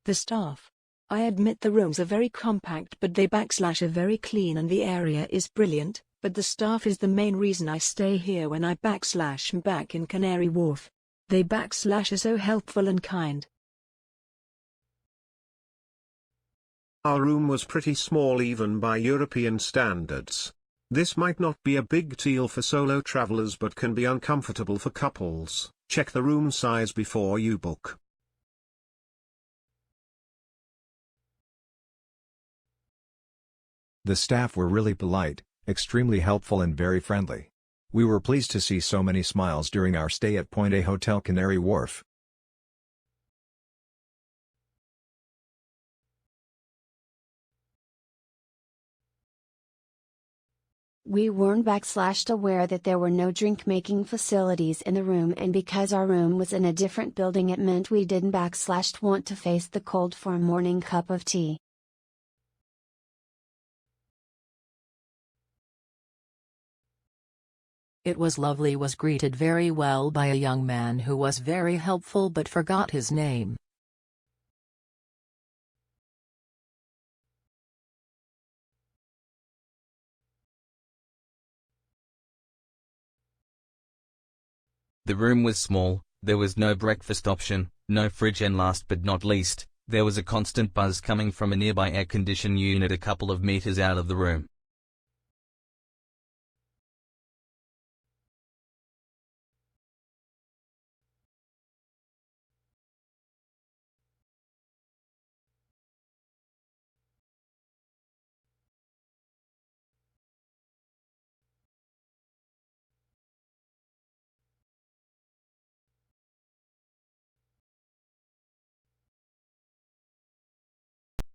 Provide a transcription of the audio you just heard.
The staff. I admit the rooms are very compact but they are very clean and the area is brilliant, but the staff is the main reason I stay here when I am back in Canary Wharf. They are so helpful and kind. Our room was pretty small even by European standards. This might not be a big deal for solo travelers but can be uncomfortable for couples. Check the room size before you book. The staff were really polite, extremely helpful and very friendly. We were pleased to see so many smiles during our stay at Point A Hotel Canary Wharf. We weren't aware that there were no drink-making facilities in the room, and because our room was in a different building it meant we didn't want to face the cold for a morning cup of tea. It was lovely. Was greeted very well by a young man who was very helpful but forgot his name. The room was small, there was no breakfast option, no fridge, and last but not least, there was a constant buzz coming from a nearby air condition unit a couple of meters out of the room.